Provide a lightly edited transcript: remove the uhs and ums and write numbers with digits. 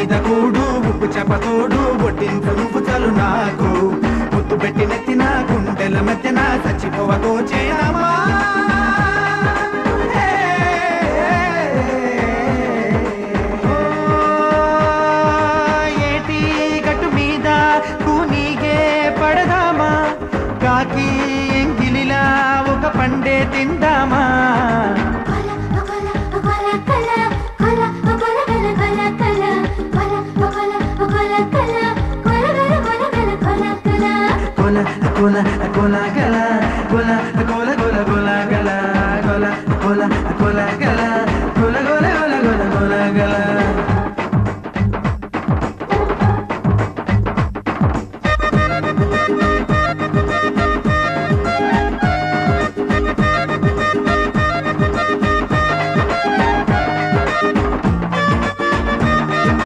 మీద కూడు ఉప్పు చెప్పతోడు ఒడ్డించు నువ్వు చలు నాకు ముద్దు పెట్టి నెత్తిన గుండెల మధ్యన చచ్చిపోవతో చేయమా ఏటి గట్టు మీద కూనీగే పడదామా కాకి ఎంగిలిలా ఒక పండే తిందా